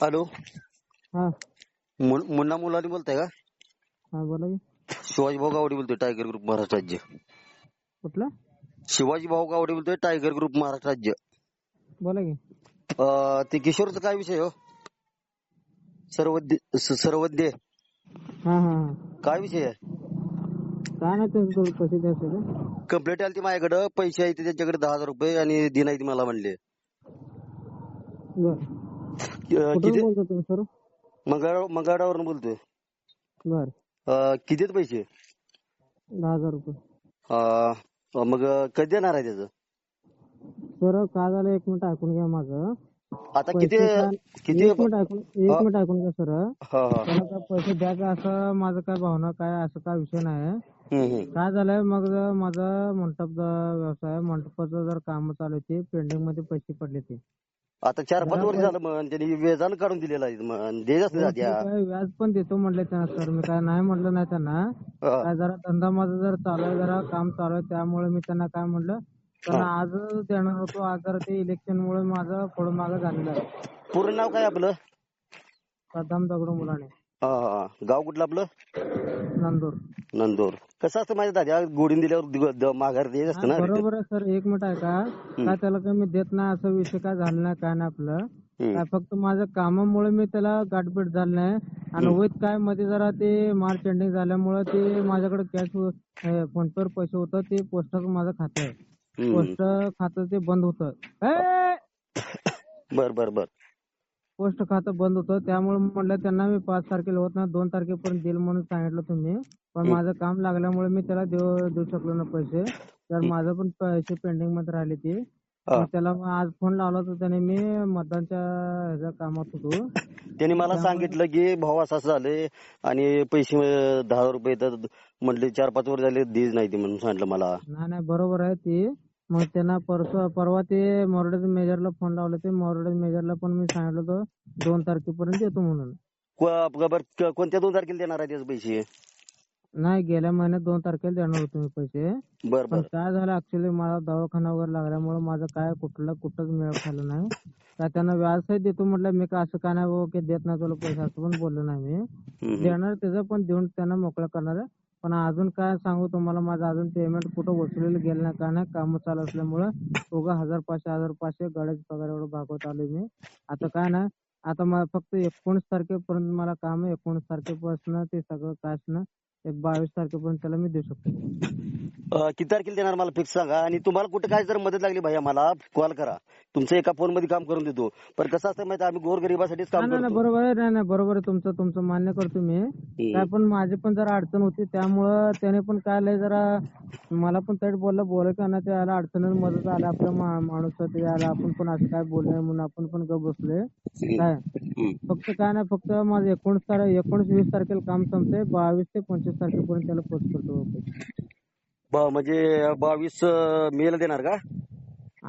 Hello, हा मुन्ना मुलानी बोलताय का? हा बोला की. शिवाजी भाऊ गावडे बोलतोय, टायगर ग्रुप महाराष्ट्र राज्य. कुठलं? शिवाजी भाऊ गावडे बोलतोय, टायगर ग्रुप महाराष्ट्र राज्य. बोला की. ते किशोरचा काय विषय हो? सर्वद्य हा हा हा. काय विषय आहे? काय नाही, त्यांचं थोडं पैसे द्यायचे का? कंप्लेंट आली ती माझ्याकडे, पैसे आहेत त्यांच्याकडे 10,000 रुपये आणि दिनाय ती मला म्हणले. बर. कुठून किती? बोलता तुम्ही सर? मंगळवारवरून बोलतोय. बर. किती आहेत पैसे? 10,000 रुपये. मग कधी देणार आहे त्याचं? सर काय झालं, एक मिनिट ऐकून घ्या माझं. आता किती पैसे काय, किती एक मिनिट ऐकून घ्या सर. हा हा. त्याला काय पैसे द्यायचं असं माझं काय भावना काय असं काय विषय नाही. काय झालंय, मग माझं मंडप व्यवसाय, मंडपाचं जर काम चालू आहे, पेंडिंग मध्ये पैसे पडले ते. आता 4-5 वर्ष झालं, मग त्यांनी व्याजानं काढून दिलेलं आहे. मग द्यायच नाही ठीक द्या. आहे, व्याज पण देतो म्हणले त्यांना सर, मी काय नाही म्हटलं नाही त्यांना. काय जरा धंदा माझा जर चालू आहे, जरा काम चालू आहे, त्यामुळे मी त्यांना काय म्हटलं, त्यांना आज देणार होतो. आज जरा ते इलेक्शन मुळे माझं थोडं मागं झालेलं आहे. पूर्ण नाव काय आपलं? सद्दाम दगडू मुलाने. गाव कुठलं आपलं? नंदूर. नंदूर. कसं असतं माझ्या दादा, गोडीन दिल्यावर माघार द्यायचं असतं ना. बरोबर आहे सर, एक मिनिट आहे का, काय त्याला काही मी देत नाही असं विषय काय झाला नाही, काय नाही आपलं. काय फक्त माझ्या कामामुळे मी त्याला गाठभेट झाली नाही. आणि वैत काय मध्ये जरा ते मार्च एंडिंग झाल्यामुळे ते माझ्याकडे कॅश फोन पेवर पैसे होतं, ते पोस्टाचं माझं खातं आहे. पोस्ट खातं ते बंद होतं. बर बर बर. पोस्ट खातं बंद होतं, त्यामुळे म्हटलं त्यांना मी 5 तारखेला होत ना, 2 तारखेपर्यंत देईल म्हणून सांगितलं तुम्ही. पण माझं काम लागल्यामुळे मी त्याला देऊ शकलो ना पैसे. तर माझं पण पैसे पेंडिंग मध्ये राहिले ते. मग त्याला आज फोन लावला तर त्याने, मी मतदानच्या ह्याच्या कामात होतो. त्यांनी मला सांगितलं की भाऊ असं झालंय आणि पैसे 10,000 रुपये तर म्हटले 4-5 वर्ष झाले देच नाही ते म्हणून सांगितलं मला. नाही बरोबर आहे ते. मग त्यांना परवा ते मोरडेज मेजरला फोन लावले, ते मोरडेज मेजरला पण मी सांगितलं होतं 2 तारखेपर्यंत देतो म्हणून. कोणत्या 2 तारखेला देणार आहे त्याचे पैसे? नाही, गेल्या महिन्यात 2 तारखेला देणार होतो मी पैसे. बर पण बर. काय झालं, ऍक्च्युली मला दवाखाना वगैरे लागल्यामुळे माझं काय कुठंच मेळ खाल्लं नाही. काय त्यांना व्याज देतो म्हटलं, मी काय असं काय नाही बाबा की देत नाही तुला पैसे, असं पण बोललो नाही मी. देणार त्याचं पण देऊन त्यांना मोकळं करणार आहे. पण अजून काय सांगू तुम्हाला, माझं अजून पेमेंट कुठं वसुलीला गेलं नाही, काय नाही. काम चालू असल्यामुळं उगा 1,500 गाड्याचे पगार एवढं भागवत आलोय मी. आता काय नाही, आता मला फक्त 19 तारखेपर्यंत मला काम आहे. 19 तारखेपासून ते सगळं काश ना एक 22 तारखेपर्यंत त्याला मी देऊ शकतो. किती तारखेला देणार मला फिक्स सांगा. आणि तुम्हाला कुठे काय जर मदत लागली भैया मला कॉल करा. तुमचं एका फोन मध्ये काम करून देतो. पण कसं असतं माहिती, आम्ही गोरगरिबासाठीच काम नाही करतो. बरोबर आहे, नाही बरोबर आहे तुमचं मान्य करतो मी. काय पण माझी पण जरा अडचण होती, त्यामुळं त्याने पण काय लय जरा मला पण त्यात बोललं का ना, त्याला अडचणीत मदत आला आपल्या माणूस ते आला, आपण पण असं काय बोलू नये म्हणून आपण पण गप बसलोय. काय फक्त काय नाही, फक्त माझं 19-20 तारखेला काम संपतंय. 22 ते 25 तारखेपर्यंत त्याला पोस्ट करतो. म्हणजे 22 मेला देणार का?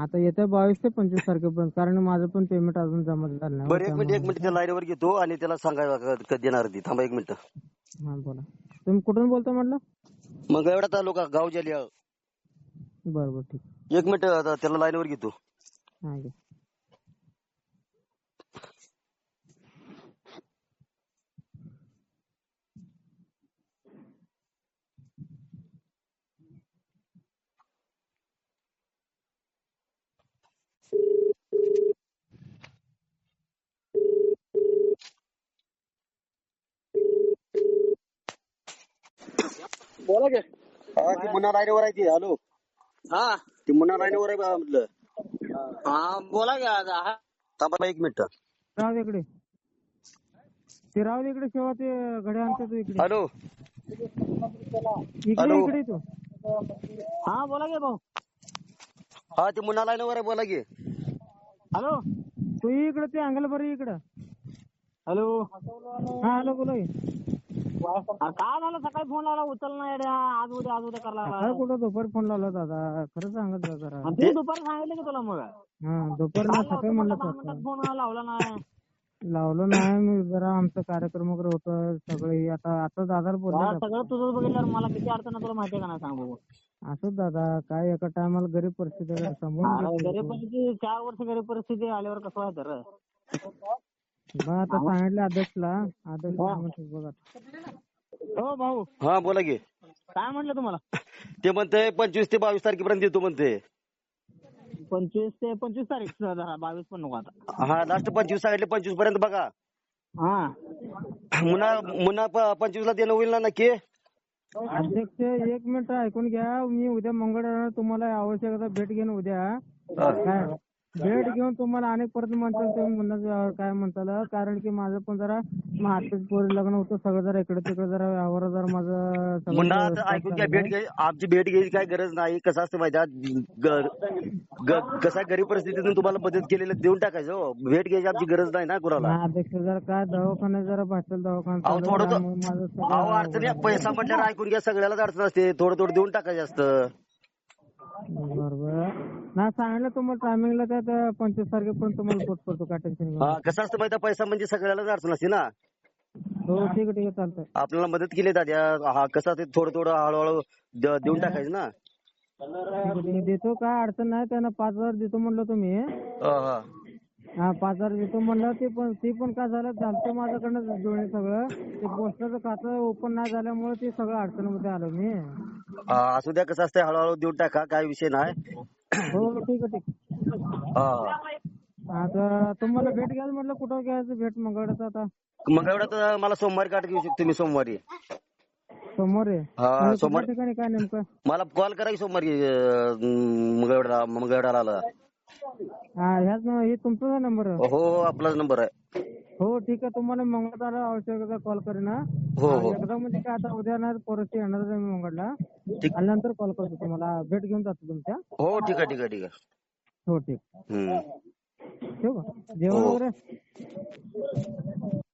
आता येत्या 22 ते 25 तारखेपर्यंत, कारण माझं पण पेमेंट अजून जमा झालं नाही. बरं, एक मिनिट त्या लाईनवर घेतो आणि त्याला सांगा कधी देणार ती. थांबा 1 मिनिट. हा बोला. तुम्ही कुठून बोलता म्हटलं? मग एवढा तालुका गाव जालिया. बरोबर, ठीक. 1 मिनिट त्याला लाईनवर घेतो. हा घे. बोला की. ती मुन्ना लाईनवर आहे ती. हॅलो, हा ती मुन्ना लाईनवर आहे बा म्हटलं. हा बोला की. आता थांबा 1 मिनिट. राव इकडे, ते राव इकडे शेवा, ते घड्या आणतो तू इकडे. हॅलो इकडे तू. हा बोला की भाऊ. हा, ती मुन्ना लाईनवर आहे, बोला की. हॅलो, तू इकडे, ते अंगल बरं इकडं. हॅलो. हा हॅलो, बोला की. काय झालं, सकाळी फोन लावला उचल नाही रे. आज उद्या करायला काय कुठं दुपारी फोन लावला दादा, खरं सांगत जा जरा. ते दुपारी सांगितलं की तुला. मग दुपारी नाही, सकाळी म्हणलं फोन लावला नाही. लावलं नाही मी, जरा आमचा कार्यक्रम वगैरे होतं सगळे. आता दादाला बोलले सगळं तुझं बघितल्यावर मला किती अडचण आहे तुला माहिती आहे का नाही, सांगू. असं दादा, काय एका टायमाला गरीब परिस्थिती समजून गरीब परिस्थिती, 4 वर्ष गरीब परिस्थिती आल्यावर कसं आहे तर. मग आता सांगितलं अध्यक्षला, अध्यक्ष काय म्हणतात बघा. हो भाऊ, हा बोला की. काय म्हटलं तुम्हाला? ते म्हणते 25 ते 22 तारखेपर्यंत देतो म्हणते. 25 ते 25 तारीख धरा, 22 पण नको आता. हा लास्ट 25 सांगितले, 25 पर्यंत बघा. हा मुन्हा 25 ला देणं होईल ना नक्की? अध्यक्ष एक मिनिट ऐकून घ्या. मी उद्या मंगळवार तुम्हाला आवश्यक भेट घेऊन उद्या काय भेट घेऊन तुम्हाला अनेक परत म्हणताल तुम्ही म्हणणार काय म्हणताल, कारण की माझं पण जरा आताच पोरी लग्न होतं, सगळं जरा इकडे तिकडे जरा व्यवहार जरा माझं मुन्हा सगळं आता stop ऐकून घ्या, झालेलं भेट आहे. घ्यायची आमची भेट घ्यायची काय गरज नाही. कसं असतं माहिती आहे, कसा गरीब परिस्थितीतून तुम्हाला मदत केलेलं देऊन टाकायचं हो. भेट घ्यायची आमची गरज नाही ना कुणाला. हा, अध्यक्ष जरा काय दवाखान्यात जरा भाषण दवाखाना अहो चालू थोडं आहे, त्यामुळे माझं सगळं अहो अडचण आहे. पैसा म्हटल्यावर ऐकून घ्या, सगळ्यालाच अडचण असते. थोडं थोडं देऊन टाकायचं असतं. बरोबर ना. सांगितलं तुम्हाला टायमिंगला त्यात 25 तारखेपर्यंत तुम्हाला पोच करतो, काय टेन्शन घेऊ नका. कसं असतं माहिती आहे, पैसा म्हणजे सगळ्यालाच अडचण असते ना. हो ठीक आहे चालतंय. आपल्याला मदत केली दाद्या, हा कसं असते थोडं थोडं हळूहळू देऊन टाकायचं ना. ठीक आहे देतो, काय अडचण नाही. त्यांना 5,000 देतो म्हणलं तुम्ही. हा. हा 5,000 देतो म्हणलं. ते पण काय झालं माझ्याकडनं जुळे सगळं. ते पोस्टाचं खातं ओपन नाही झाल्यामुळे ते सगळं अडचणीमध्ये आलो मी. असू द्या, कसं असतं हळूहळू देऊन टाका, काय विषय नाही. हो ठीक आहे. आता तुम्हाला भेट घ्यायला म्हटलं, कुठं घ्यायचं भेट मंगळवारचं आता? मंगळवार मला सोमवारी काढ घेऊ शकतो मी सोमवारी. समोर आहे हा म्हणजे सोमवार. कुठल्या ठिकाणी काय नेमकं? मला कॉल करा की सोमवारी मंगळवार आला. हा ह्याच हे तुमचा नंबर आहे? हो आपलाच नंबर आहे. हो ठीक आहे. तुम्हाला मंगळवारला आवश्यक कॉल करेन. हो. एकदा म्हणजे काय आता उद्या नाही परत येणार आहे मी मंगळला, ठीक. आणि नंतर कॉल करतो तुम्हाला, भेट घेऊन जातो तुमच्या. हो ठीक आहे. हो ठीक. ठेवू का? जेवण वगैरे?